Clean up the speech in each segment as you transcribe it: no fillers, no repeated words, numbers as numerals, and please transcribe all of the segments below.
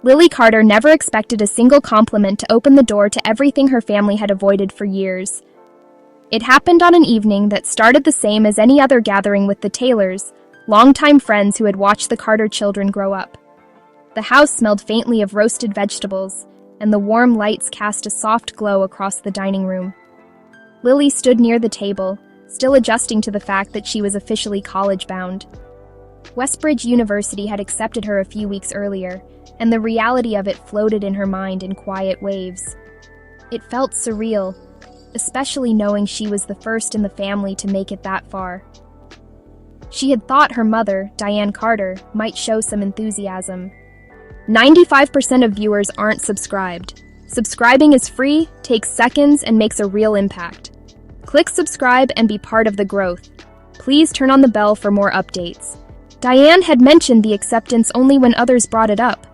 Lily Carter never expected a single compliment to open the door to everything her family had avoided for years. It happened on an evening that started the same as any other gathering with the Taylors, longtime friends who had watched the Carter children grow up. The house smelled faintly of roasted vegetables, and the warm lights cast a soft glow across the dining room. Lily stood near the table, still adjusting to the fact that she was officially college-bound. Westbridge University had accepted her a few weeks earlier, and the reality of it floated in her mind in quiet waves. It felt surreal, especially knowing she was the first in the family to make it that far. She had thought her mother, Diane Carter, might show some enthusiasm. 95% of viewers aren't subscribed. Subscribing is free, takes seconds, and makes a real impact. Click subscribe and be part of the growth. Please turn on the bell for more updates. Diane had mentioned the acceptance only when others brought it up,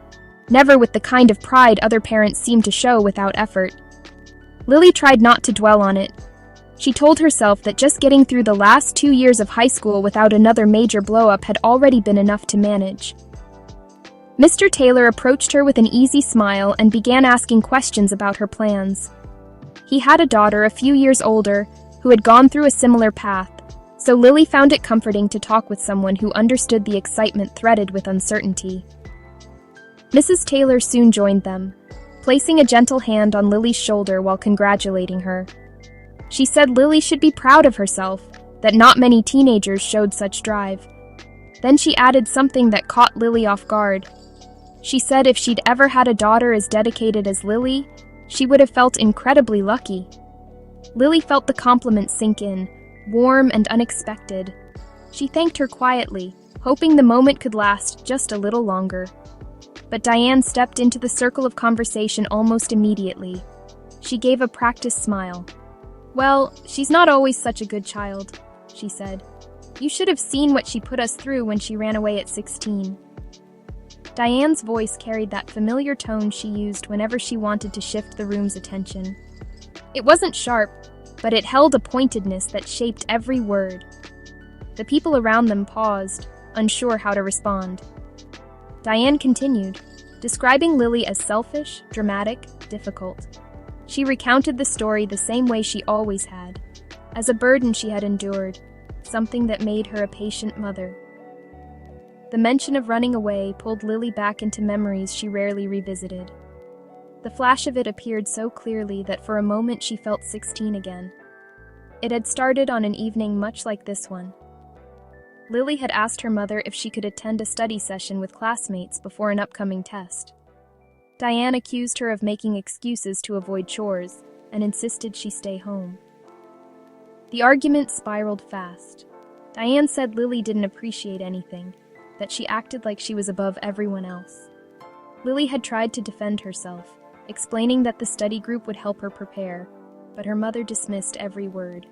never with the kind of pride other parents seemed to show without effort. Lily tried not to dwell on it. She told herself that just getting through the last 2 years of high school without another major blow-up had already been enough to manage. Mr. Taylor approached her with an easy smile and began asking questions about her plans. He had a daughter a few years older who had gone through a similar path, so Lily found it comforting to talk with someone who understood the excitement threaded with uncertainty. Mrs. Taylor soon joined them, placing a gentle hand on Lily's shoulder while congratulating her. She said Lily should be proud of herself, that not many teenagers showed such drive. Then she added something that caught Lily off guard. She said if she'd ever had a daughter as dedicated as Lily, she would have felt incredibly lucky. Lily felt the compliment sink in, warm and unexpected. She thanked her quietly, hoping the moment could last just a little longer. But Diane stepped into the circle of conversation almost immediately. She gave a practiced smile. "Well, she's not always such a good child," she said. "You should have seen what she put us through when she ran away at 16. Diane's voice carried that familiar tone she used whenever she wanted to shift the room's attention. It wasn't sharp, but it held a pointedness that shaped every word. The people around them paused, unsure how to respond. Diane continued, describing Lily as selfish, dramatic, difficult. She recounted the story the same way she always had, as a burden she had endured, something that made her a patient mother. The mention of running away pulled Lily back into memories she rarely revisited. The flash of it appeared so clearly that for a moment she felt 16 again. It had started on an evening much like this one. Lily had asked her mother if she could attend a study session with classmates before an upcoming test. Diane accused her of making excuses to avoid chores and insisted she stay home. The argument spiraled fast. Diane said Lily didn't appreciate anything, that she acted like she was above everyone else. Lily had tried to defend herself, explaining that the study group would help her prepare, but her mother dismissed every word.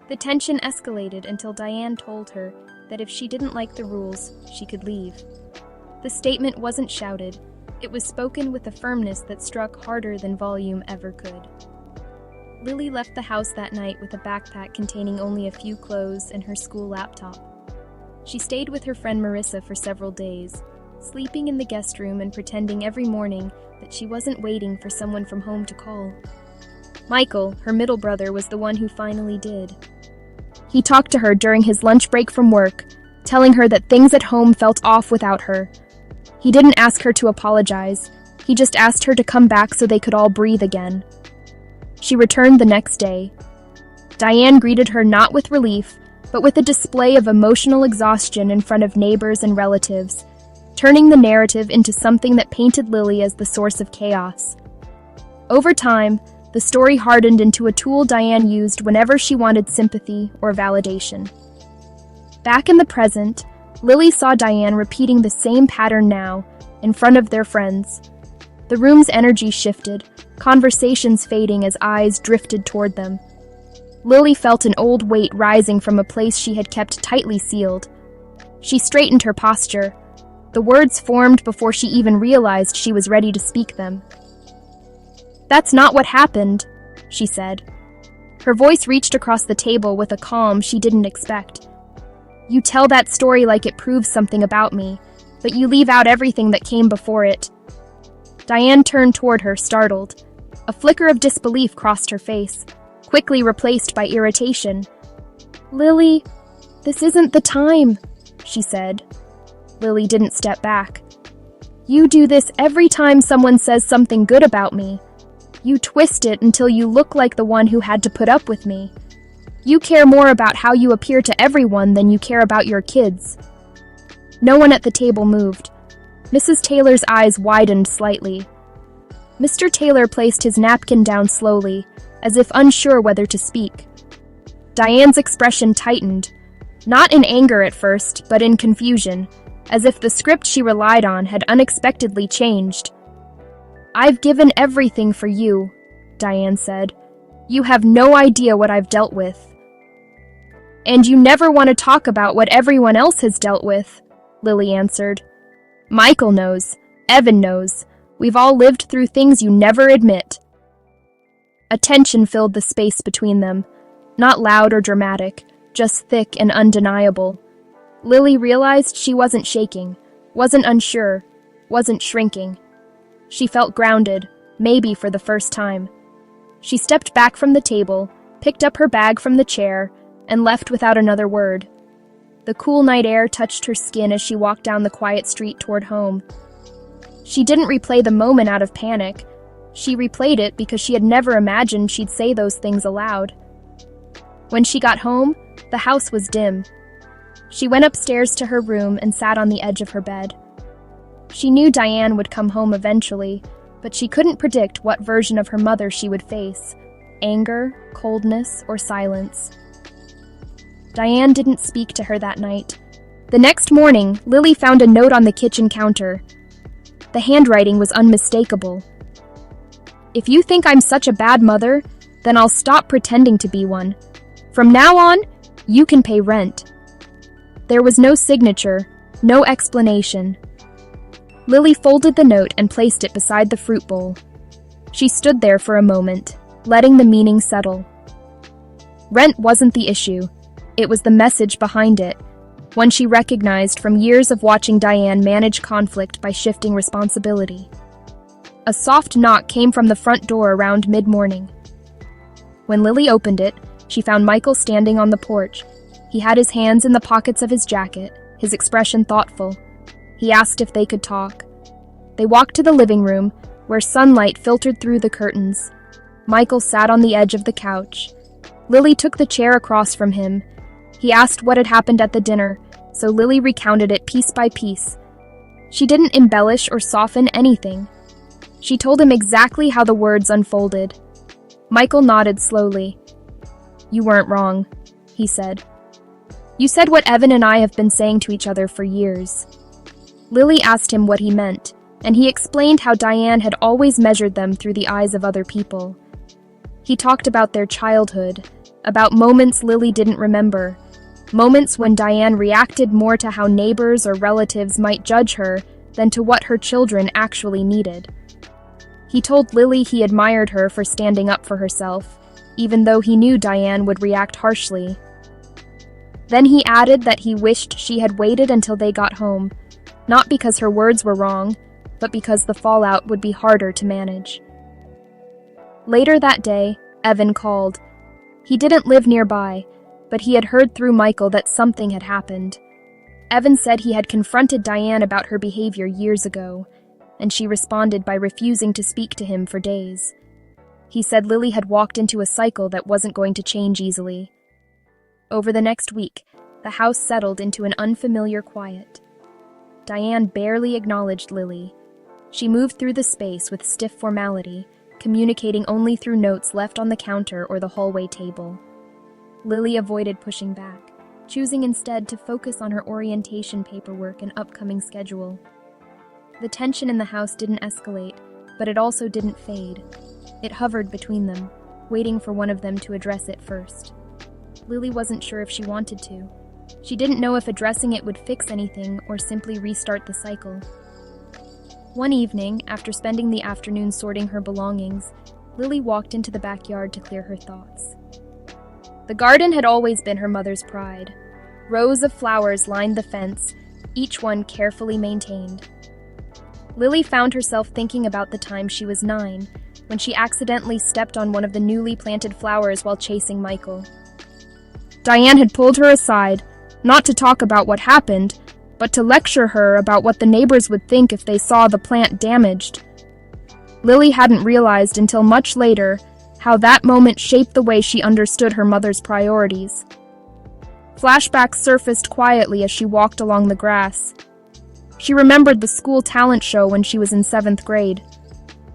The tension escalated until Diane told her that if she didn't like the rules, she could leave. The statement wasn't shouted. It was spoken with a firmness that struck harder than volume ever could. Lily left the house that night with a backpack containing only a few clothes and her school laptop. She stayed with her friend Marissa for several days, sleeping in the guest room and pretending every morning that she wasn't waiting for someone from home to call. Michael, her middle brother, was the one who finally did. He talked to her during his lunch break from work, telling her that things at home felt off without her. He didn't ask her to apologize. He just asked her to come back so they could all breathe again. She returned the next day. Diane greeted her not with relief, but with a display of emotional exhaustion in front of neighbors and relatives, turning the narrative into something that painted Lily as the source of chaos. Over time, the story hardened into a tool Diane used whenever she wanted sympathy or validation. Back in the present, Lily saw Diane repeating the same pattern now, in front of their friends. The room's energy shifted, conversations fading as eyes drifted toward them. Lily felt an old weight rising from a place she had kept tightly sealed. She straightened her posture. The words formed before she even realized she was ready to speak them. "That's not what happened," she said. Her voice reached across the table with a calm she didn't expect. "You tell that story like it proves something about me. but you leave out everything that came before it." Diane turned toward her, startled. A flicker of disbelief crossed her face, quickly replaced by irritation. "Lily, this isn't the time," she said. Lily didn't step back. "You do this every time someone says something good about me. You twist it until you look like the one who had to put up with me. You care more about how you appear to everyone than you care about your kids." No one at the table moved. Mrs. Taylor's eyes widened slightly. Mr. Taylor placed his napkin down slowly, as if unsure whether to speak. Diane's expression tightened, not in anger at first, but in confusion, as if the script she relied on had unexpectedly changed. "I've given everything for you," Diane said. "You have no idea what I've dealt with." "And you never want to talk about what everyone else has dealt with," Lily answered. "Michael knows. Evan knows. We've all lived through things you never admit." A tension filled the space between them, not loud or dramatic, just thick and undeniable. Lily realized she wasn't shaking, wasn't unsure, wasn't shrinking. She felt grounded, maybe for the first time. She stepped back from the table, picked up her bag from the chair, and left without another word. The cool night air touched her skin as she walked down the quiet street toward home. She didn't replay the moment out of panic. She replayed it because she had never imagined she'd say those things aloud. When she got home, the house was dim. She went upstairs to her room and sat on the edge of her bed. She knew Diane would come home eventually, but she couldn't predict what version of her mother she would face: anger, coldness, or silence. Diane didn't speak to her that night. The next morning, Lily found a note on the kitchen counter. The handwriting was unmistakable. "If you think I'm such a bad mother, then I'll stop pretending to be one. From now on, you can pay rent." There was no signature, no explanation. Lily folded the note and placed it beside the fruit bowl. She stood there for a moment, letting the meaning settle. Rent wasn't the issue. It was the message behind it, one she recognized from years of watching Diane manage conflict by shifting responsibility. A soft knock came from the front door around mid-morning. When Lily opened it, she found Michael standing on the porch. He had his hands in the pockets of his jacket, his expression thoughtful. He asked if they could talk. They walked to the living room, where sunlight filtered through the curtains. Michael sat on the edge of the couch. Lily took the chair across from him. He asked what had happened at the dinner, so Lily recounted it piece by piece. She didn't embellish or soften anything. She told him exactly how the words unfolded. Michael nodded slowly. "You weren't wrong," he said. "You said what Evan and I have been saying to each other for years." Lily asked him what he meant, and he explained how Diane had always measured them through the eyes of other people. He talked about their childhood, about moments Lily didn't remember, moments when Diane reacted more to how neighbors or relatives might judge her than to what her children actually needed. He told Lily he admired her for standing up for herself, even though he knew Diane would react harshly. Then he added that he wished she had waited until they got home, not because her words were wrong, but because the fallout would be harder to manage. Later that day, Evan called. He didn't live nearby, but he had heard through Michael that something had happened. Evan said he had confronted Diane about her behavior years ago, and she responded by refusing to speak to him for days. He said Lily had walked into a cycle that wasn't going to change easily. Over the next week, the house settled into an unfamiliar quiet. Diane barely acknowledged Lily. She moved through the space with stiff formality, communicating only through notes left on the counter or the hallway table. Lily avoided pushing back, choosing instead to focus on her orientation paperwork and upcoming schedule. The tension in the house didn't escalate, but it also didn't fade. It hovered between them, waiting for one of them to address it first. Lily wasn't sure if she wanted to. She didn't know if addressing it would fix anything or simply restart the cycle. One evening, after spending the afternoon sorting her belongings, Lily walked into the backyard to clear her thoughts. The garden had always been her mother's pride. Rows of flowers lined the fence, each one carefully maintained. Lily found herself thinking about the time she was 9, when she accidentally stepped on one of the newly planted flowers while chasing Michael. Diane had pulled her aside, not to talk about what happened, but to lecture her about what the neighbors would think if they saw the plant damaged. Lily hadn't realized until much later how that moment shaped the way she understood her mother's priorities. Flashbacks surfaced quietly as she walked along the grass. She remembered the school talent show when she was in 7th grade.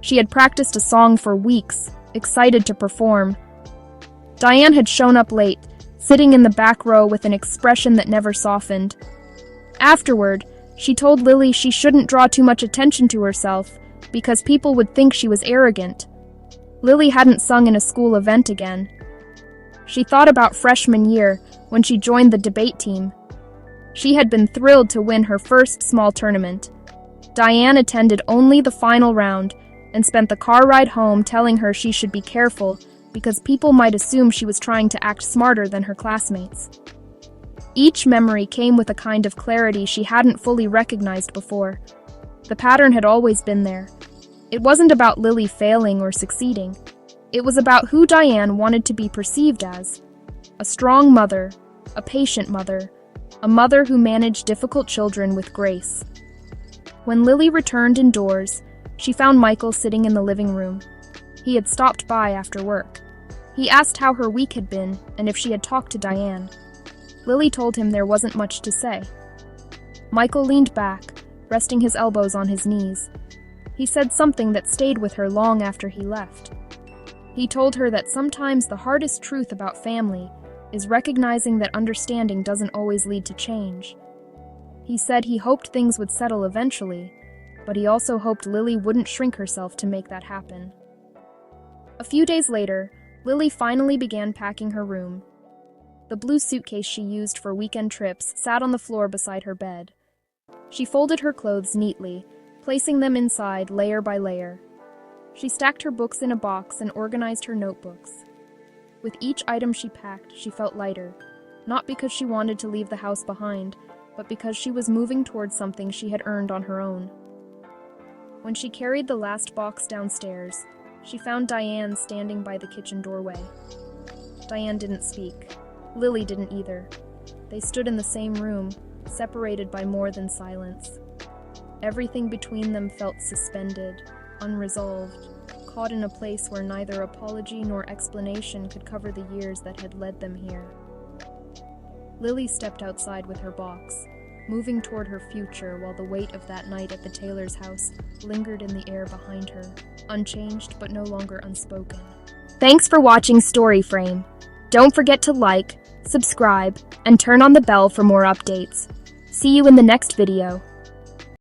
She had practiced a song for weeks, excited to perform. Diane had shown up late, sitting in the back row with an expression that never softened. Afterward, she told Lily she shouldn't draw too much attention to herself because people would think she was arrogant. Lily hadn't sung in a school event again. She thought about freshman year when she joined the debate team. She had been thrilled to win her first small tournament. Diane attended only the final round and spent the car ride home telling her she should be careful because people might assume she was trying to act smarter than her classmates. Each memory came with a kind of clarity she hadn't fully recognized before. The pattern had always been there. It wasn't about Lily failing or succeeding. It was about who Diane wanted to be perceived as. A strong mother, a patient mother, a mother who managed difficult children with grace. When Lily returned indoors, she found Michael sitting in the living room. He had stopped by after work. He asked how her week had been and if she had talked to Diane. Lily told him there wasn't much to say. Michael leaned back, resting his elbows on his knees. He said something that stayed with her long after he left. He told her that sometimes the hardest truth about family is recognizing that understanding doesn't always lead to change. He said he hoped things would settle eventually, but he also hoped Lily wouldn't shrink herself to make that happen. A few days later, Lily finally began packing her room. The blue suitcase she used for weekend trips sat on the floor beside her bed. She folded her clothes neatly, placing them inside layer by layer. She stacked her books in a box and organized her notebooks. With each item she packed, she felt lighter, not because she wanted to leave the house behind, but because she was moving towards something she had earned on her own. When she carried the last box downstairs, she found Diane standing by the kitchen doorway. Diane didn't speak. Lily didn't either. They stood in the same room, separated by more than silence. Everything between them felt suspended, unresolved, caught in a place where neither apology nor explanation could cover the years that had led them here. Lily stepped outside with her box, moving toward her future while the weight of that night at the tailor's house lingered in the air behind her, unchanged but no longer unspoken. Thanks for watching Story Frame. Don't forget to like, subscribe, and turn on the bell for more updates. See you in the next video.